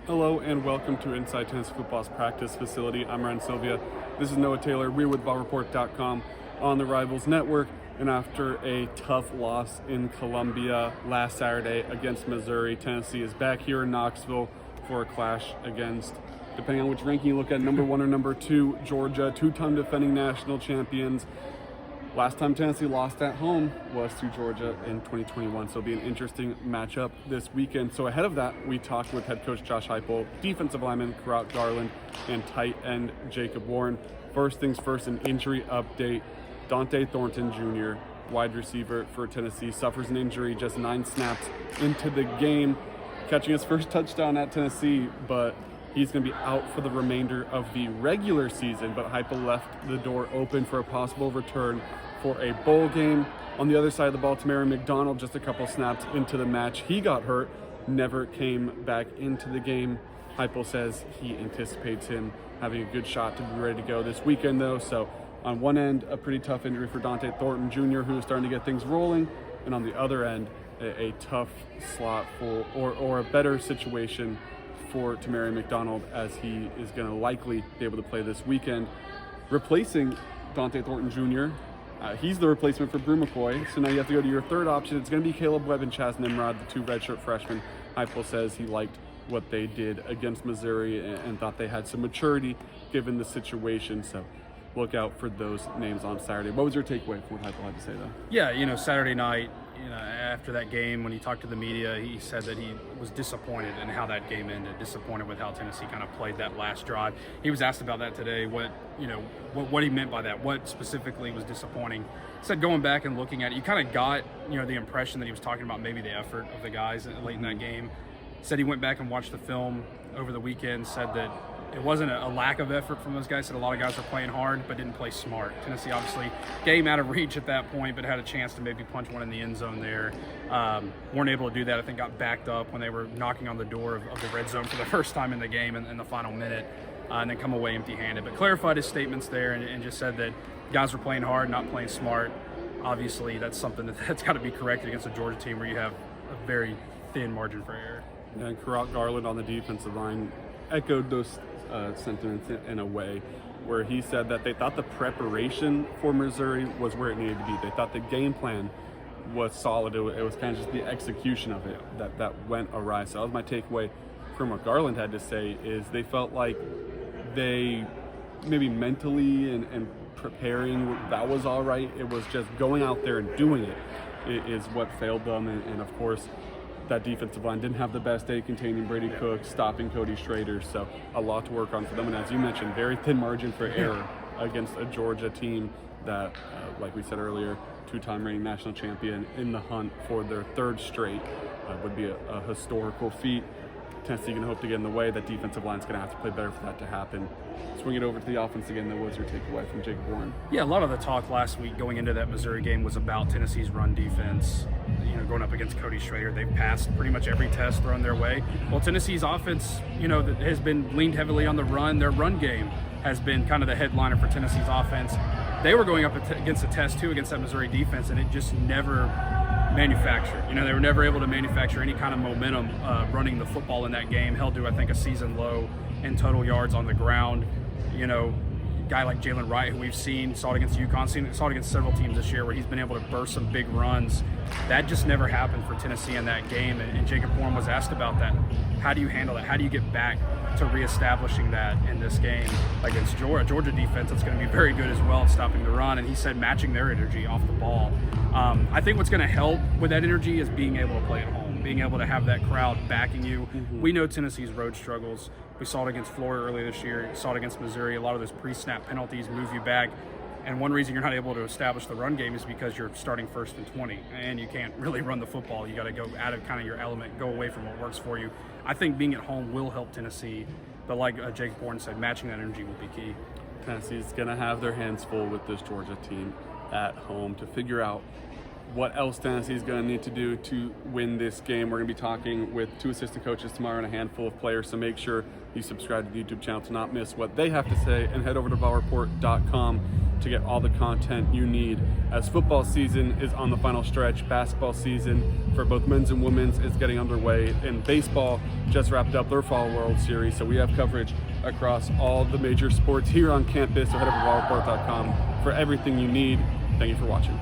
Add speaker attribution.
Speaker 1: Hello and welcome to Inside Tennessee Football's practice facility. I'm Ryan Sylvia. This is Noah Taylor. We're with VolReport.com on the Rivals Network. And after a tough loss in Columbia last Saturday against Missouri, Tennessee is back here in Knoxville for a clash against, depending on which ranking you look at, number 1 or number 2, Georgia, two-time defending national champions. Last time Tennessee lost at home was to Georgia in 2021, so it'll be an interesting matchup this weekend. So ahead of that, we talked with head coach Josh Heupel, defensive lineman Kurott Garland, and tight end Jacob Warren. First things first, an injury update. Dante Thornton Jr., wide receiver for Tennessee, suffers an injury just 9 snaps into the game, catching his first touchdown at Tennessee, but he's going to be out for the remainder of the regular season. But Heupel left the door open for a possible return for a bowl game. On the other side of the ball, Tamari McDonald, just a couple snaps into the match, he got hurt, never came back into the game. Heupel says he anticipates him having a good shot to be ready to go this weekend, though. So on one end, a pretty tough injury for Dante Thornton Jr., who is starting to get things rolling, and on the other end, a tough slot for or a better situation for Tamari McDonald, as he is going to likely be able to play this weekend. Replacing Dante Thornton Jr., he's the replacement for Brew McCoy, so now you have to go to your third option. It's going to be Caleb Webb and Chaz Nimrod, the 2 redshirt freshmen. Heupel says he liked what they did against Missouri and thought they had some maturity given the situation, so look out for those names on Saturday. What was your takeaway from what Heupel had to say, though?
Speaker 2: Yeah, Saturday night, after that game, when he talked to the media, he said that he was disappointed in how that game ended, disappointed with how Tennessee kind of played that last drive. He was asked about that today, what he meant by that, what specifically was disappointing. He said going back and looking at it, you kind of got, the impression that he was talking about maybe the effort of the guys late in that game. Said he went back and watched the film over the weekend, said that it wasn't a lack of effort from those guys. Said a lot of guys were playing hard but didn't play smart. Tennessee obviously game out of reach at that point, but had a chance to maybe punch one in the end zone there. Weren't able to do that. I think got backed up when they were knocking on the door of the red zone for the first time in the game in the final minute, and then come away empty-handed. But clarified his statements there and just said that guys were playing hard, not playing smart. Obviously, that's something that's got to be corrected against a Georgia team where you have a very thin margin for error.
Speaker 1: And Kurott Garland on the defensive line echoed those sentiments in a way where he said that they thought the preparation for Missouri was where it needed to be. They thought the game plan was solid. It was kind of just the execution of it that went awry. So that was my takeaway from what Garland had to say, is they felt like they maybe mentally and preparing, that was all right. It was just going out there and doing it is what failed them. And of course, that defensive line didn't have the best day containing Brady Cook, stopping Cody Schrader, so a lot to work on for them. And as you mentioned, very thin margin for error against a Georgia team that, like we said earlier, 2-time reigning national champion, in the hunt for their 3rd straight. Would be a historical feat. Tennessee can hope to get in the way. That defensive line is going to have to play better for that to happen. Swing it over to the offense again, though. What was your takeaway from Jacob Warren?
Speaker 2: Yeah, a lot of the talk last week going into that Missouri game was about Tennessee's run defense. Going up against Cody Schrader, they've passed pretty much every test thrown their way. Well, Tennessee's offense, has been leaned heavily on the run. Their run game has been kind of the headliner for Tennessee's offense. They were going up against a test, too, against that Missouri defense, and it just never manufactured. They were never able to manufacture any kind of momentum running the football in that game. Held to, I think, a season low in total yards on the ground. Guy like Jalen Wright, who we've saw it against UConn, saw it against several teams this year where he's been able to burst some big runs. That just never happened for Tennessee in that game, and Jacob Warren was asked about that. How do you handle that? How do you get back to reestablishing that in this game against Georgia defense that's going to be very good as well at stopping the run? And he said matching their energy off the ball. I think what's going to help with that energy is being able to play at home, being able to have that crowd backing you. Mm-hmm. We know Tennessee's road struggles. We saw it against Florida earlier this year. We saw it against Missouri. A lot of those pre-snap penalties move you back. And one reason you're not able to establish the run game is because you're starting 1st and 20, and you can't really run the football. You got to go out of kind of your element, go away from what works for you. I think being at home will help Tennessee, but like Jacob Warren said, matching that energy will be key.
Speaker 1: Tennessee's going to have their hands full with this Georgia team at home to figure out what else Tennessee is going to need to do to win this game. We're going to be talking with 2 assistant coaches tomorrow and a handful of players, so make sure you subscribe to the YouTube channel to not miss what they have to say, and head over to VolReport.com to get all the content you need as football season is on the final stretch. Basketball season for both men's and women's is getting underway, and baseball just wrapped up their Fall World Series, so we have coverage across all the major sports here on campus. So head over to VolReport.com for everything you need. Thank you for watching.